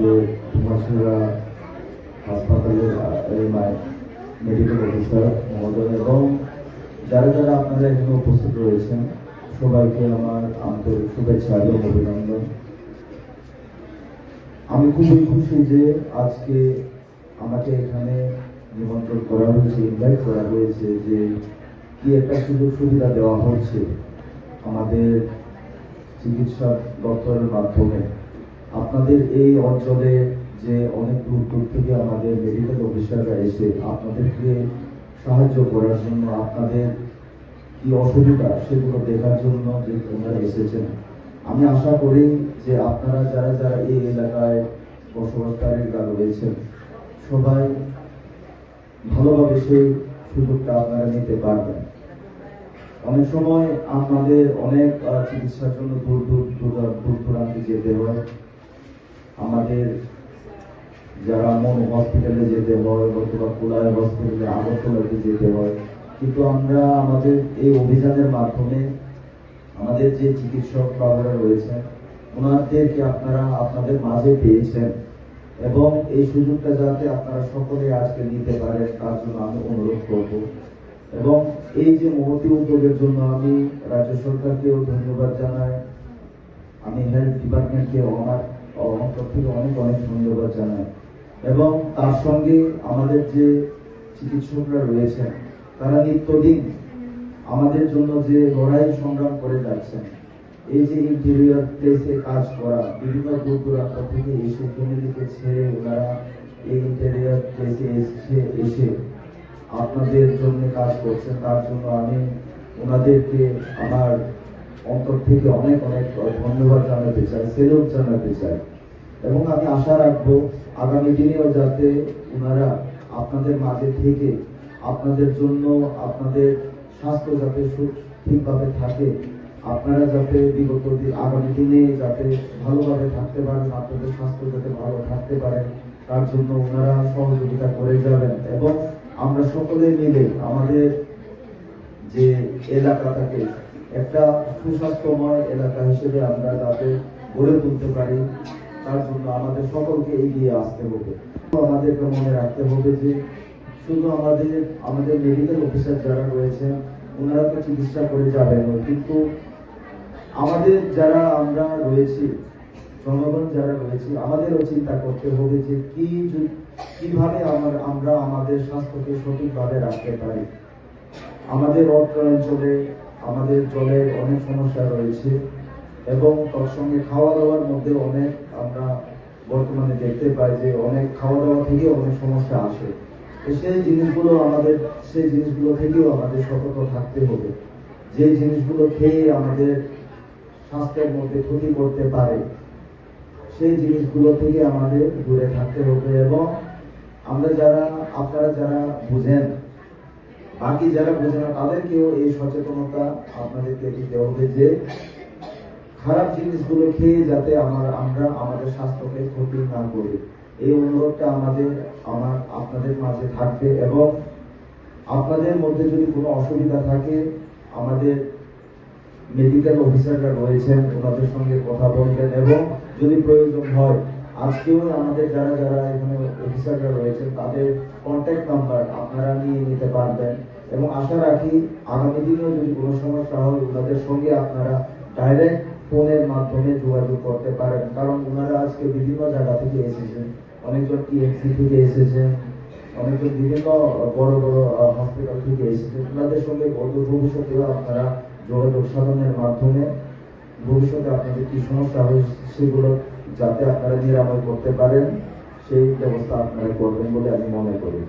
আমাদের ধুমাছড়া হাসপাতালের medical officer মহোদয় এবং যারা যারা আপনারা এখানে উপস্থিত রয়েছেন সবাইকে আমার আন্তরিক শুভেচ্ছা এবং অভিনন্দন। আমি খুবই খুশি যে আজকে আমাকে এখানে নিমন্ত্রণ করা হয়েছে, ইনভাইট করা হয়েছে, যে কি একটা সুযোগ সুবিধা দেওয়া হচ্ছে আমাদের চিকিৎসা দপ্তরের মাধ্যমে আপনাদের এই অঞ্চলে যে অনেক দূর দূর থেকে আমাদের মেডিকেল অফিসাররা এসে আপনাদেরকে সাহায্য করার জন্য, আপনাদের কি অসুবিধা সেগুলো দেখার জন্য যে ওনারা এসেছেন। আমি আশা করি যে আপনারা যারা যারা এই এলাকায় বসবাসকারীরা রয়েছেন সবাই ভালোভাবে সেই সুযোগটা আপনারা নিতে পারবেন। অনেক সময় আমাদের অনেক চিকিৎসার জন্য দূর দূরান্তে যেতে হয়, আমাদের যারা মন হসপিটালে যেতে হয় অথবা কোলায় হসপিটালে আগরতলাতে যেতে হয়, কিন্তু আমরা আমাদের এই অভিযানের মাধ্যমে আমাদের যে চিকিৎসক বাবারা রয়েছেন ওনাদেরকে আপনারা আপনাদের মাঝে পেয়েছেন এবং এই সুযোগটা যাতে আপনারা সকলে আজকে নিতে পারেন তার জন্য আমি অনুরোধ করব। এবং এই যে মহতি উদ্যোগের জন্য আমি রাজ্য সরকারকেও ধন্যবাদ জানাই, আমি হেলথ ডিপার্টমেন্টকে আমার অন্তর থেকে অনেক অনেক ধন্যবাদ জানাই। এবং তার সঙ্গে আমাদের যে চিকিৎসকরা রয়েছেন তারা নিত্যদিন আমাদের জন্য যে লড়াই সংগ্রাম করে যাচ্ছেন, এই যে ইন্টেরিয়র প্লেসে কাজ করা, বিভিন্ন দূর দূরান্ত থেকে এসে ফ্যামিলিকে ছেড়ে ওনারা এই ইন্টেরিয়র প্লেসে এসে আপনাদের জন্য কাজ করছেন, তার জন্য আমি ওনাদেরকে আমার অন্তর থেকে অনেক অনেক ধন্যবাদ জানাতে চাই, সেলুট জানাতে চাই। এবং আমি আশা রাখবো আগামী দিনেও যাতে ওনারা আপনাদের মাঝে থেকে আপনাদের জন্য, আপনাদের স্বাস্থ্য যাতে ঠিকভাবে থাকে, আপনারা যাতে বিগত আগামী দিনে যাতে ভালোভাবে থাকতে পারেন, আপনাদের স্বাস্থ্য যাতে ভালো থাকতে পারেন তার জন্য ওনারা সহযোগিতা করে যাবেন। এবং আমরা সকলে মিলে আমাদের যে এলাকাটাকে একটা সুস্বাস্থ্যময় এলাকা হিসেবে আমরা যাতে গড়ে তুলতে পারি তার জন্য আমাদের সকলকে এগিয়ে আসতে হবে। আমাদেরকে মনে রাখতে হবে যে শুধু আমাদের মেডিকেল অফিসার যারা রয়েছেন ওনারা তো চিকিৎসা করে যাবেন, কিন্তু আমাদের যারা আমরা রয়েছি, জনগণ যারা রয়েছে, আমাদেরও চিন্তা করতে হবে যে কিভাবে আমরা আমাদের স্বাস্থ্যকে সঠিকভাবে রাখতে পারি। আমাদের অঞ্চলে আমাদের জলের অনেক সমস্যা রয়েছে এবং তার সঙ্গে খাওয়া দাওয়ার মধ্যে অনেক আমরা বর্তমানে দেখতে পাই যে অনেক খাওয়া দাওয়া থেকে অনেক সমস্যা আসে। সেই জিনিসগুলো থেকেও আমাদের সতর্ক থাকতে হবে। যে জিনিসগুলো খেয়ে আমাদের স্বাস্থ্যের মধ্যে ক্ষতি করতে পারে সেই জিনিসগুলো থেকে আমাদের দূরে থাকতে হবে। এবং আপনারা যারা বুঝেন, বাকি যারা বুঝেন না তাদেরকেও এই সচেতনতা আপনাদেরকে দিতে হবে যে খারাপ জিনিসগুলো খেয়ে যাতে আমরা আমাদের স্বাস্থ্যকে ক্ষতি না করি। এই অনুরোধটা আপনাদের মাঝে থাকবে। এবং আপনাদের মধ্যে যদি কোনো অসুবিধা থাকে আমাদের মেডিকেল অফিসাররা রয়েছেন ওনাদের সঙ্গে কথা বলবেন। এবং যদি প্রয়োজন হয় আজকেও আমাদের যারা যারা এখানে অফিসাররা রয়েছেন তাদের কন্ট্যাক্ট নাম্বার আপনারা নিয়ে নিতে পারবেন। এবং আশা রাখি আগামী দিনেও যদি কোনো সমস্যা হয় ওনাদের সঙ্গে আপনারা ডাইরেক্ট ফোনের মাধ্যমে যোগাযোগ করতে পারেন, কারণ ওনারা আজকে বিভিন্ন জায়গা থেকে এসেছেন, অনেকজন টিএমসি থেকে এসেছেন, অনেকজন বিভিন্ন বড় বড় হসপিটাল থেকে এসেছেন। ওনাদের সঙ্গে ভবিষ্যতেও আপনারা যোগাযোগ সাধনের মাধ্যমে ভবিষ্যতে আপনাদের কি সমস্যা হয় সেগুলো যাতে আপনারা নিরাময় করতে পারেন সেই ব্যবস্থা আপনারা করবেন বলে আমি মনে করি।